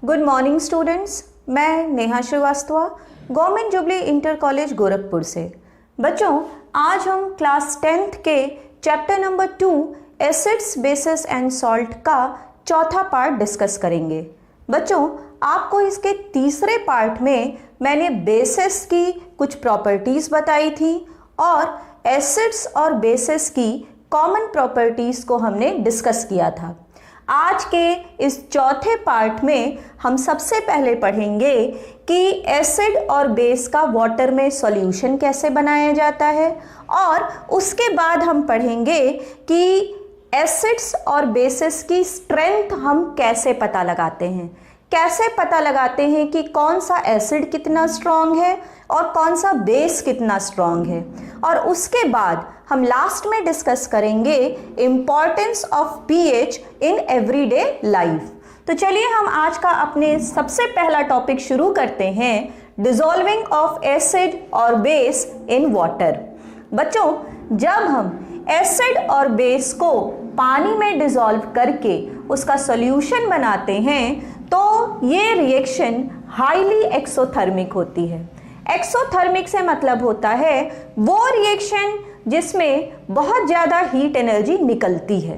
Good morning students, मैं Neha Srivastava, government jubilee inter college Gorakhpur से। बच्चों, आज हम क्लास 10th के chapter number 2 acids, bases and salt का चौथा पार्ट डिस्कस करेंगे। बच्चों, आपको इसके तीसरे पार्ट में मैंने बेसिस की कुछ प्रॉपर्टीज़ बताई थी और एसिड्स और बेसिस की कॉमन प्रॉपर्टीज़ को हमने डिस्कस किया था। आज के इस चौथे पार्ट में हम सबसे पहले पढ़ेंगे कि एसिड और बेस का वाटर में सॉल्यूशन कैसे बनाया जाता है और उसके बाद हम पढ़ेंगे कि एसिड्स और बेसिस की स्ट्रेंथ हम कैसे पता लगाते हैं। कैसे पता लगाते हैं कि कौन सा एसिड कितना स्ट्रॉन्ग है और कौन सा बेस कितना स्ट्रॉन्ग है। और उसके बाद हम लास्ट में डिस्कस करेंगे importance of pH in everyday life. तो चलिए हम आज का अपने सबसे पहला टॉपिक शुरू करते हैं, डिसॉल्विंग ऑफ एसिड और बेस इन वाटर। बच्चों, जब हम एसिड और बेस को पानी में डिसॉल्व करके उसका सॉल्यूशन बनाते हैं तो ये रिएक्शन हाईली एक्सोथर्मिक होती है। एक्सोथर्मिक से मतलब होता है वो रिएक्शन जिसमें बहुत ज़्यादा हीट एनर्जी निकलती है।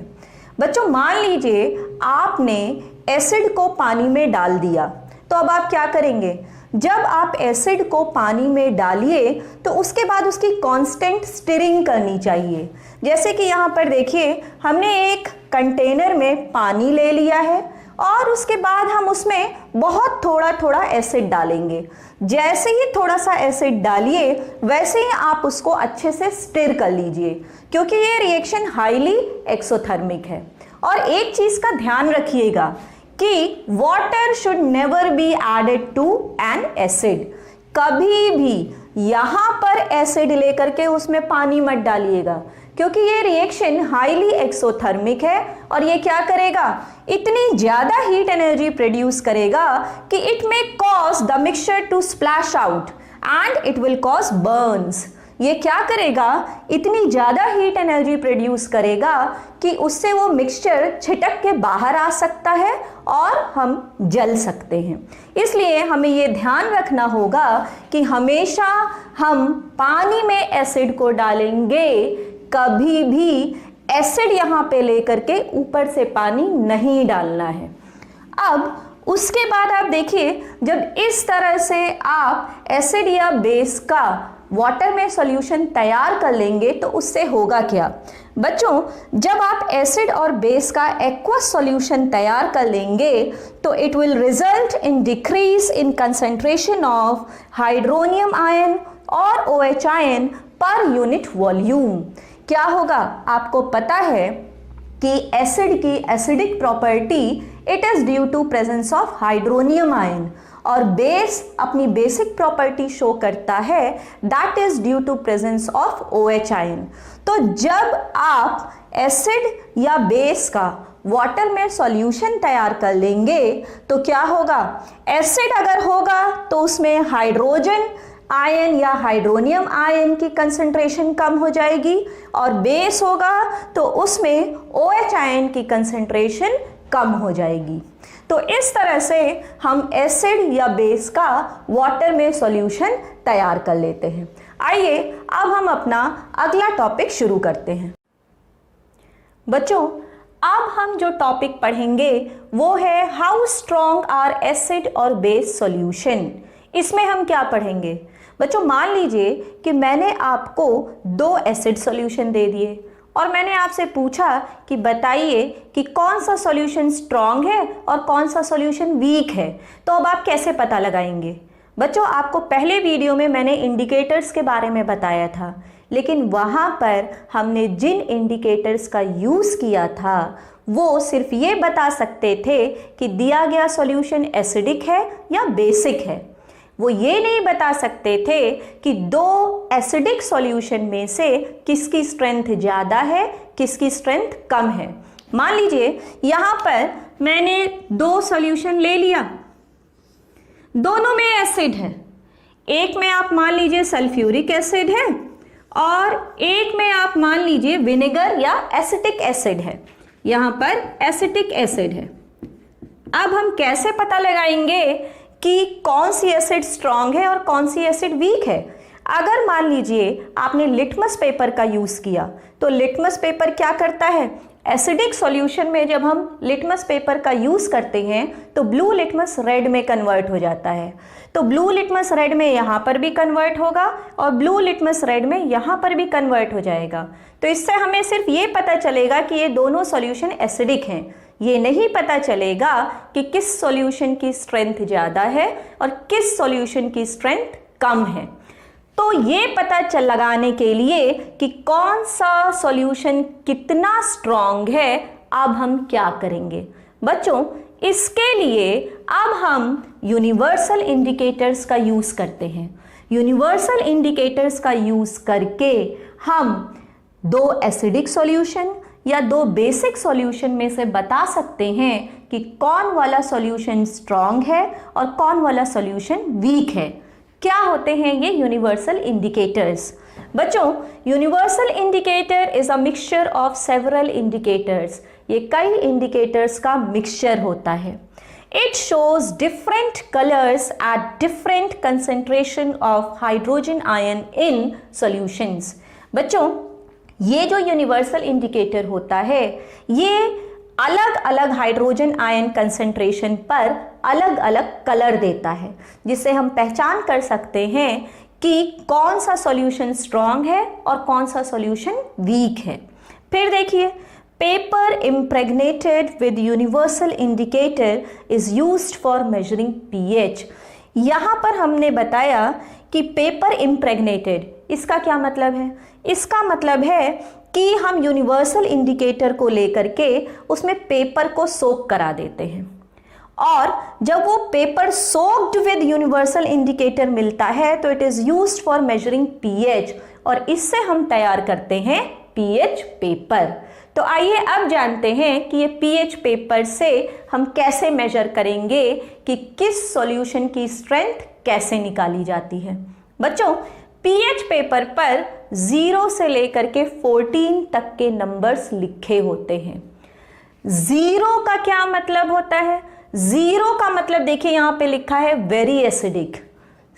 बच्चों, मान लीजिए आपने एसिड को पानी में डाल दिया, तो अब आप क्या करेंगे? जब आप एसिड को पानी में डालिए तो उसके बाद उसकी कांस्टेंट स्टिरिंग करनी चाहिए। जैसे कि यहाँ पर देखिए, हमने एक कंटेनर में पानी ले लिया है और उसके बाद हम उसमें बहुत थोड़ा थोड़ा एसिड डालेंगे। जैसे ही थोड़ा सा एसिड डालिए वैसे ही आप उसको अच्छे से स्टिर कर लीजिए, क्योंकि ये रिएक्शन हाईली एक्सोथर्मिक है। और एक चीज़ का ध्यान रखिएगा कि water should never be added to an acid. कभी भी यहाँ पर एसिड लेकर के उसमें पानी मत डालिएगा, क्योंकि ये रिएक्शन हाईली एक्सोथर्मिक है और ये क्या करेगा? इतनी ज़्यादा हीट एनर्जी प्रोड्यूस करेगा कि it may cause the mixture to splash out and it will cause burns. ये क्या करेगा? इतनी ज़्यादा हीट एनर्जी प्रोड्यूस करेगा कि उससे वो मिक्सचर छिटक के बाहर आ सकता है और हम जल सकते हैं। इसलिए हमें ये ध्यान रखना होगा कि हमेशा हम पानी में एसिड को डालेंगे, कभी भी एसिड यहाँ पे लेकर के ऊपर से पानी नहीं डालना है। अब उसके बाद आप देखिए, जब इस तरह से आप एसिड या बेस का वाटर में सॉल्यूशन तैयार कर लेंगे तो उससे होगा क्या? बच्चों, जब आप एसिड और बेस का एक्वस सॉल्यूशन तैयार कर लेंगे तो it will result in decrease in concentration of hydronium ion और OH ion per unit volume. क्या होगा? आपको पता है कि एसिड की acidic property it is due to presence of hydronium ion और बेस अपनी बेसिक प्रॉपर्टी शो करता है that is due to presence of OH ion. तो जब आप एसिड या बेस का वाटर में सॉल्यूशन तैयार कर लेंगे तो क्या होगा? एसिड अगर होगा तो उसमें हाइड्रोजन आयन या हाइड्रोनियम आयन की कंसंट्रेशन कम हो जाएगी और बेस होगा तो उसमें OH आयन की कंसंट्रेशन कम हो जाएगी। तो इस तरह से हम एसिड या बेस का वाटर में सॉल्यूशन तैयार कर लेते हैं। आइए अब हम अपना अगला टॉपिक शुरू करते हैं। बच्चों, अब हम जो टॉपिक पढ़ेंगे वो है हाउ स्ट्रॉन्ग आर एसिड और बेस सॉल्यूशन। इसमें हम क्या पढ़ेंगे? बच्चों, मान लीजिए कि मैंने आपको 2 एसिड सॉल्यूशन दे दिए और मैंने आपसे पूछा कि बताइए कि कौन सा सॉल्यूशन स्ट्रॉन्ग है और कौन सा सॉल्यूशन वीक है। तो अब आप कैसे पता लगाएंगे? बच्चों, आपको पहले वीडियो में मैंने इंडिकेटर्स के बारे में बताया था, लेकिन वहाँ पर हमने जिन इंडिकेटर्स का यूज़ किया था वो सिर्फ ये बता सकते थे कि दिया गया सॉल्यूशन एसिडिक है या बेसिक है। वो ये नहीं बता सकते थे कि 2 एसिडिक सॉल्यूशन में से किसकी स्ट्रेंथ ज़्यादा है, किसकी स्ट्रेंथ कम है। मान लीजिए यहाँ पर मैंने 2 सॉल्यूशन ले लिया, दोनों में एसिड है। एक में आप मान लीजिए सल्फ्यूरिक एसिड है और एक में आप मान लीजिए विनेगर या एसिटिक एसिड है। यहाँ पर एसिटिक एसिड है। अब हम कैसे पता लगाएंगे कि कौन सी एसिड स्ट्रांग है और कौन सी एसिड वीक है? अगर मान लीजिए आपने लिटमस पेपर का यूज किया, तो लिटमस पेपर क्या करता है? एसिडिक सॉल्यूशन में जब हम लिटमस पेपर का यूज करते हैं तो ब्लू लिटमस रेड में कन्वर्ट हो जाता है। तो ब्लू लिटमस रेड में यहाँ पर भी कन्वर्ट होगा और ब्लू लिटमस रेड में यहाँ पर भी कन्वर्ट हो जाएगा। तो इससे हमें सिर्फ ये पता चलेगा कि ये दोनों सॉल्यूशन एसिडिक हैं। ये नहीं पता चलेगा कि किस सॉल्यूशन की स्ट्रेंथ ज़्यादा है और किस सॉल्यूशन की स्ट्रेंथ कम है। तो ये पता लगाने के लिए कि कौन सा सॉल्यूशन कितना स्ट्रॉन्ग है, अब हम क्या करेंगे बच्चों? इसके लिए अब हम यूनिवर्सल इंडिकेटर्स का यूज करते हैं। यूनिवर्सल इंडिकेटर्स का यूज करके हम दो एसिडिक सॉल्यूशन या दो बेसिक सॉल्यूशन में से बता सकते हैं कि कौन वाला सॉल्यूशन स्ट्रॉन्ग है और कौन वाला सॉल्यूशन वीक है। क्या होते हैं ये यूनिवर्सल इंडिकेटर्स? बच्चों, universal indicator is a mixture of several indicators. ये कई इंडिकेटर्स का मिक्सचर होता है। It shows different colours at different concentration of hydrogen ion in solutions. बच्चों, ये जो यूनिवर्सल इंडिकेटर होता है ये अलग अलग हाइड्रोजन आयन कंसेंट्रेशन पर अलग अलग कलर देता है, जिससे हम पहचान कर सकते हैं कि कौन सा सॉल्यूशन स्ट्रॉन्ग है और कौन सा सॉल्यूशन वीक है। फिर देखिए, paper impregnated with universal indicator is used for measuring pH. यहाँ पर हमने बताया कि पेपर इम्प्रेग्नेटेड, इसका क्या मतलब है? इसका मतलब है कि हम यूनिवर्सल इंडिकेटर को लेकर के उसमें पेपर को सोक करा देते हैं और जब वो paper soaked with universal indicator मिलता है तो it is used for measuring pH और इससे हम तैयार करते हैं पीएच पेपर। तो आइए अब जानते हैं कि ये पीएच पेपर से हम कैसे मेजर करेंगे कि किस सॉल्यूशन की स्ट्रेंथ कैसे निकाली जाती है। बच्चों, पीएच पेपर पर 0 से लेकर के 14 तक के नंबर्स लिखे होते हैं। 0 का क्या मतलब होता है? 0 का मतलब देखिए यहाँ पे लिखा है वेरी एसिडिक,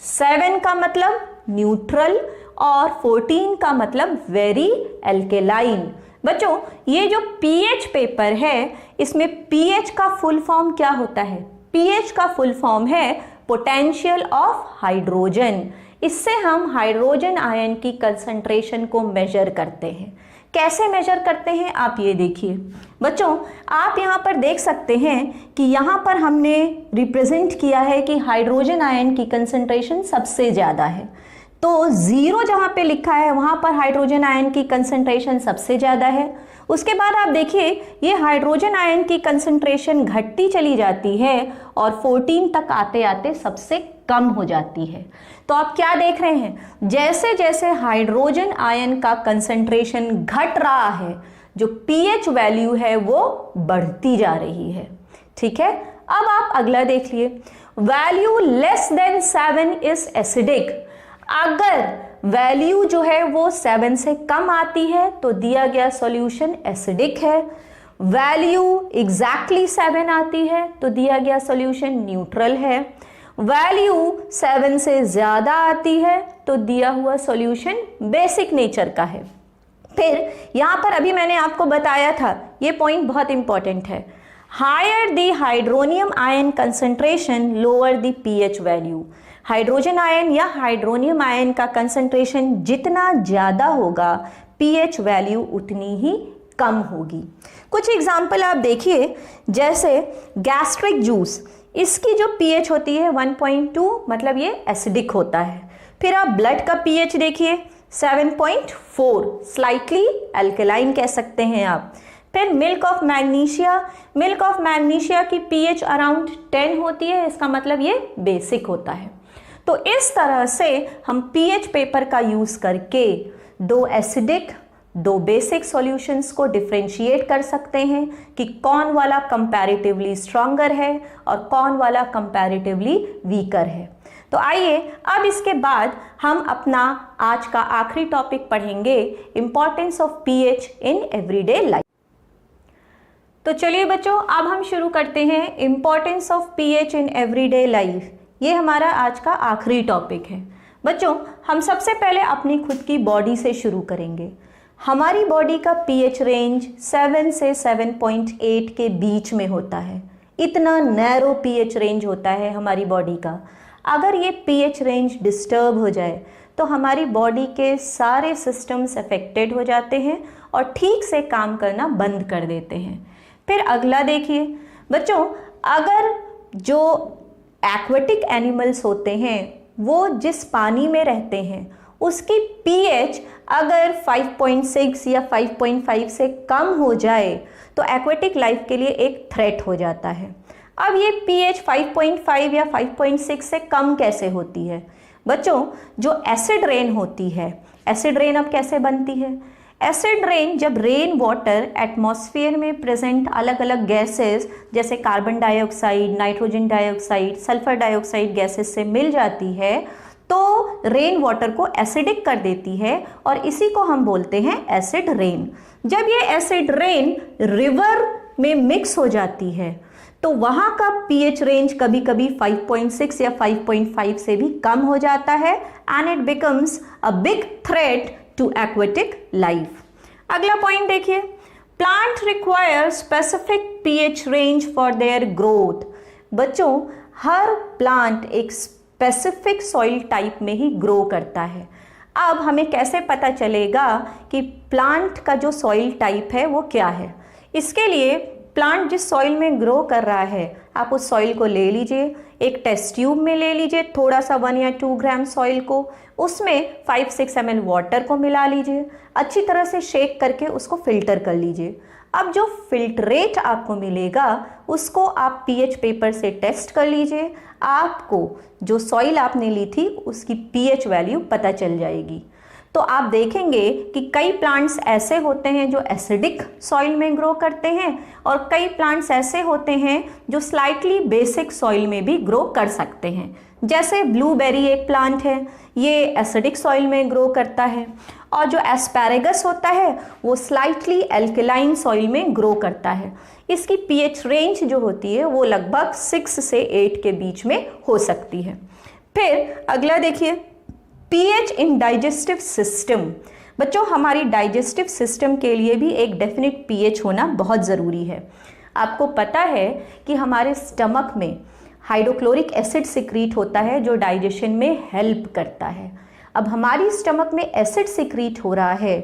7 का मतलब न्यूट्रल और 14 का मतलब वेरी एल्केलाइन। बच्चों, ये जो पीएच पेपर है इसमें पीएच का फुल फॉर्म क्या होता है? पीएच का फुल फॉर्म है पोटेंशियल ऑफ हाइड्रोजन। इससे हम हाइड्रोजन आयन की कंसंट्रेशन को मेजर करते हैं। कैसे मेजर करते हैं आप ये देखिए। बच्चों, आप यहाँ पर देख सकते हैं कि यहाँ पर हमने रिप्रेजेंट किया है कि हाइड्रोजन आयन की कंसंट्रेशन सबसे ज़्यादा है। तो 0 जहाँ पे लिखा है वहाँ पर हाइड्रोजन आयन की कंसंट्रेशन सबसे ज़्यादा है। उसके बाद आप देखिए ये हाइड्रोजन आयन की कंसंट्रेशन घटती चली जाती है और 14 तक आते आते सबसे कम हो जाती है। तो आप क्या देख रहे हैं? जैसे जैसे हाइड्रोजन आयन का कंसंट्रेशन घट रहा है, जो पीएच वैल्यू है वो बढ़ती जा रही है। ठीक है, अब आप अगला देख लिए। Value less than 7 is acidic. अगर वैल्यू जो है वो 7 से कम आती है तो दिया गया सॉल्यूशन एसिडिक है। वैल्यू एग्जैक्टली 7 आती है तो दिया गया सॉल्यूशन न्यूट्रल है। वैल्यू 7 से ज़्यादा आती है तो दिया हुआ सॉल्यूशन बेसिक नेचर का है। फिर यहाँ पर अभी मैंने आपको बताया था, ये पॉइंट बहुत इंपॉर्टेंट है। Higher the hydronium ion concentration lower the pH value. Hydrogen ion या हाइड्रोनियम आयन का कंसंट्रेशन जितना ज़्यादा होगा पीएच वैल्यू उतनी ही कम होगी। कुछ एग्जाम्पल आप देखिए, जैसे गैस्ट्रिक जूस, इसकी जो पीएच होती है 1.2, मतलब ये एसिडिक होता है। फिर आप ब्लड का पीएच देखिए 7.4, स्लाइटली एल्कलाइन कह सकते हैं आप। फिर मिल्क ऑफ मैग्नीशिया की पीएच अराउंड 10 होती है, इसका मतलब ये बेसिक होता है। तो इस तरह से हम पीएच पेपर का यूज करके दो एसिडिक दो बेसिक सॉल्यूशंस को डिफरेंशिएट कर सकते हैं कि कौन वाला कंपैरेटिवली स्ट्रॉन्गर है और कौन वाला कंपैरेटिवली वीकर है। तो आइए अब इसके बाद हम अपना आज का आखिरी टॉपिक पढ़ेंगे, importance of pH in everyday life. तो चलिए बच्चों, अब हम शुरू करते हैं importance of pH in everyday life. ये हमारा आज का आखिरी टॉपिक है। बच्चों, हम सबसे पहले अपनी खुद की बॉडी से शुरू करेंगे। हमारी बॉडी का पीएच रेंज 7 से 7.8 के बीच में होता है। इतना नैरो पीएच रेंज होता है हमारी बॉडी का। अगर ये पीएच रेंज डिस्टर्ब हो जाए तो हमारी बॉडी के सारे सिस्टम्स अफेक्टेड हो जाते हैं और ठीक से काम करना बंद कर देते हैं। फिर अगला देखिए बच्चों, अगर जो एक्वेटिक एनिमल्स होते हैं वो जिस पानी में रहते हैं उसकी पीएच अगर 5.6 या 5.5 से कम हो जाए तो एक्वेटिक लाइफ के लिए एक थ्रेट हो जाता है। अब ये पीएच 5.5 या 5.6 से कम कैसे होती है? बच्चों, जो एसिड रेन होती है, एसिड रेन अब कैसे बनती है? एसिड रेन जब रेन वाटर एटमॉस्फेयर में प्रेजेंट अलग अलग गैसेस जैसे carbon dioxide, nitrogen dioxide, sulphur dioxide gases से मिल जाती है तो रेन वाटर को एसिडिक कर देती है और इसी को हम बोलते हैं एसिड रेन। जब ये एसिड रेन रिवर में मिक्स हो जाती है तो वहाँ का पीएच रेंज कभी कभी 5.6 या 5.5 से भी कम हो जाता है and it becomes a big threat to aquatic life. अगला पॉइंट देखिए, plant require specific pH range for their growth. बच्चों, हर प्लांट एक स्पेसिफिक सॉइल टाइप में ही ग्रो करता है। अब हमें कैसे पता चलेगा कि प्लांट का जो सॉइल टाइप है वो क्या है? इसके लिए प्लांट जिस सॉइल में ग्रो कर रहा है आप उस सॉइल को ले लीजिए, एक टेस्ट ट्यूब में ले लीजिए थोड़ा सा 1 या 2 ग्राम सॉइल को, उसमें 5-6 ml वाटर को मिला लीजिए, अच्छी तरह से शेक करके उसको फिल्टर कर लीजिए। अब जो फिल्ट्रेट आपको मिलेगा उसको आप पीएच पेपर से टेस्ट कर लीजिए, आपको जो सॉइल आपने ली थी उसकी पीएच वैल्यू पता चल जाएगी। तो आप देखेंगे कि कई प्लांट्स ऐसे होते हैं जो एसिडिक सॉइल में ग्रो करते हैं और कई प्लांट्स ऐसे होते हैं जो स्लाइटली बेसिक सॉइल में भी ग्रो कर सकते हैं। जैसे ब्लूबेरी एक प्लांट है, ये एसिडिक सॉइल में ग्रो करता है, और जो एस्पैरेगस होता है वो स्लाइटली एल्कलाइन सॉइल में ग्रो करता है। इसकी पीएच रेंज जो होती है वो लगभग 6 से 8 के बीच में हो सकती है। फिर अगला देखिए, पीएच इन डाइजेस्टिव सिस्टम। बच्चों, हमारी डाइजेस्टिव सिस्टम के लिए भी एक डेफिनेट पीएच होना बहुत ज़रूरी है। आपको पता है कि हमारे स्टमक में हाइड्रोक्लोरिक एसिड सिक्रीट होता है जो डाइजेशन में हेल्प करता है। अब हमारी स्टमक में एसिड सिक्रीट हो रहा है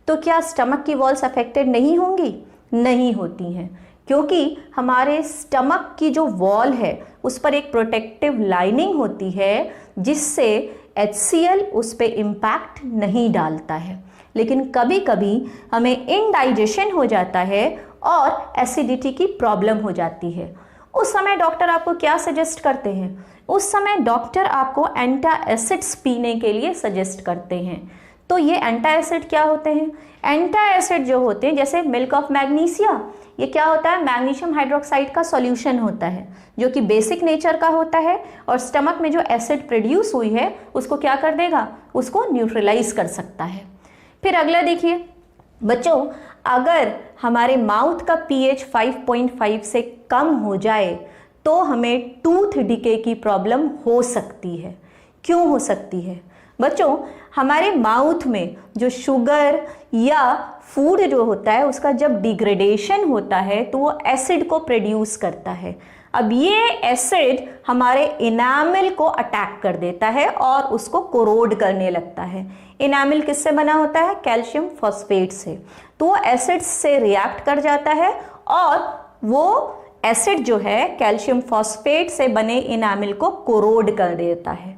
तो क्या स्टमक की वॉल्स अफेक्टेड नहीं होंगी? नहीं होती हैं, क्योंकि हमारे स्टमक की जो वॉल है उस पर एक प्रोटेक्टिव लाइनिंग होती है जिससे HCl उस पर इम्पैक्ट नहीं डालता है। लेकिन कभी कभी हमें इनडाइजेशन हो जाता है और एसिडिटी की प्रॉब्लम हो जाती है। उस समय डॉक्टर आपको क्या सजेस्ट करते हैं? उस समय डॉक्टर आपको एंटाएसिड्स पीने के लिए सजेस्ट करते हैं। तो ये एंटाएसिड क्या होते हैं? एंटाएसिड जो होते हैं जैसे मिल्क ऑफ मैग्नीशिया, ये क्या होता है? मैग्नीशियम हाइड्रोक्साइड का सॉल्यूशन होता है जो कि बेसिक नेचर का होता है और स्टमक में जो एसिड प्रोड्यूस हुई है उसको क्या कर देगा? उसको न्यूट्रलाइज कर सकता है। फिर अगला देखिए बच्चों, अगर हमारे माउथ का पीएच 5.5 से कम हो जाए तो हमें टूथ डिके की प्रॉब्लम हो सकती है। क्यों हो सकती है? बच्चों, हमारे माउथ में जो शुगर या फूड जो होता है उसका जब डिग्रेडेशन होता है तो वो एसिड को प्रोड्यूस करता है। अब ये एसिड हमारे इनामिल को अटैक कर देता है और उसको कोरोड करने लगता है। इनामिल किससे बना होता है? कैल्शियम फॉस्फेट से। तो वो एसिड से रिएक्ट कर जाता है और वो एसिड जो है कैल्शियम फॉस्फेट से बने इनामिल को कोरोड कर देता है।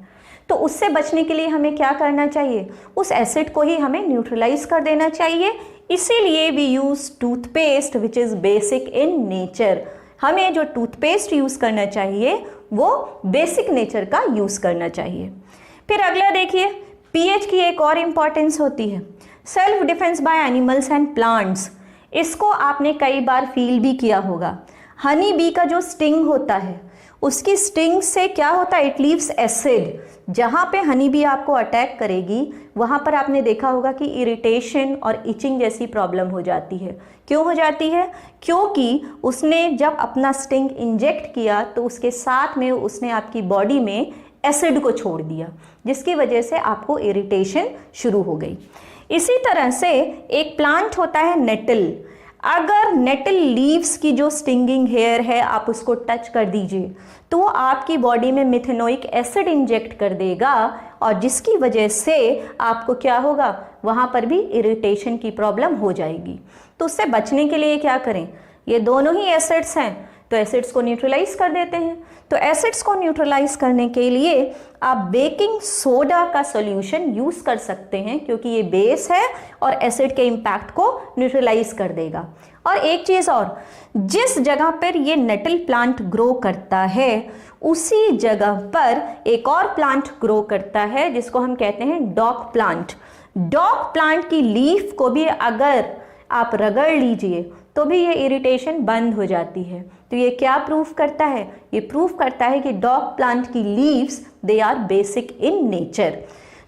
तो उससे बचने के लिए हमें क्या करना चाहिए? उस एसिड को ही हमें न्यूट्रलाइज कर देना चाहिए। इसीलिए we use toothpaste which is basic in nature. हमें जो टूथपेस्ट यूज करना चाहिए वो बेसिक नेचर का यूज करना चाहिए। फिर अगला देखिए, पीएच की एक और इंपॉर्टेंस होती है self defence by animals and plants. इसको आपने कई बार फील भी किया होगा। हनी बी का जो स्टिंग होता है, उसकी स्टिंग से क्या होता है, इट लीव्स एसिड। जहाँ पे हनी बी आपको अटैक करेगी वहाँ पर आपने देखा होगा कि इरिटेशन और इचिंग जैसी प्रॉब्लम हो जाती है। क्यों हो जाती है? क्योंकि उसने जब अपना स्टिंग इंजेक्ट किया तो उसके साथ में उसने आपकी बॉडी में एसिड को छोड़ दिया, जिसकी वजह से आपको इरिटेशन शुरू हो गई। इसी तरह से एक प्लांट होता है नेटल। अगर नेटल लीव्स की जो स्टिंगिंग हेयर है आप उसको टच कर दीजिए तो वो आपकी बॉडी में मिथेनोइक एसिड इंजेक्ट कर देगा, और जिसकी वजह से आपको क्या होगा, वहाँ पर भी इरिटेशन की प्रॉब्लम हो जाएगी। तो उससे बचने के लिए क्या करें, ये दोनों ही एसिड्स हैं तो एसिड्स को न्यूट्रलाइज कर देते हैं। तो एसिड्स को न्यूट्रलाइज करने के लिए आप बेकिंग सोडा का सॉल्यूशन यूज कर सकते हैं, क्योंकि ये बेस है और एसिड के इम्पैक्ट को न्यूट्रलाइज कर देगा। और एक चीज और, जिस जगह पर ये नेटल प्लांट ग्रो करता है उसी जगह पर एक और प्लांट ग्रो करता है जिसको हम कहते हैं डॉग प्लांट। डॉग प्लांट की लीफ को भी अगर आप रगड़ लीजिए तो भी ये इरिटेशन बंद हो जाती है। तो ये क्या प्रूफ करता है? ये प्रूफ करता है कि डॉग प्लांट की leaves they are basic in nature.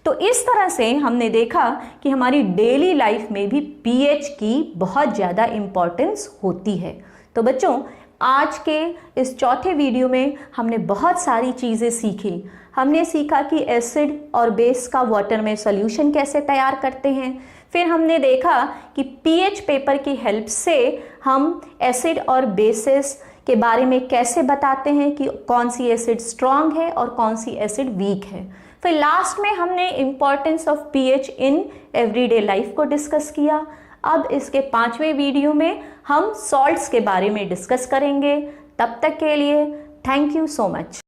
तो इस तरह से हमने देखा कि हमारी डेली लाइफ में भी पीएच की बहुत ज़्यादा इम्पॉर्टेंस होती है। तो बच्चों, आज के इस चौथे वीडियो में हमने बहुत सारी चीज़ें सीखी। हमने सीखा कि एसिड और बेस का वाटर में सॉल्यूशन कैसे तैयार करते हैं। फिर हमने देखा कि पीएच पेपर की हेल्प से हम एसिड और बेसिस के बारे में कैसे बताते हैं कि कौन सी एसिड स्ट्रांग है और कौन सी एसिड वीक है। फिर लास्ट में हमने importance of pH in everyday life को डिस्कस किया। अब इसके 5वें वीडियो में हम सॉल्ट्स के बारे में डिस्कस करेंगे। तब तक के लिए थैंक यू सो मच।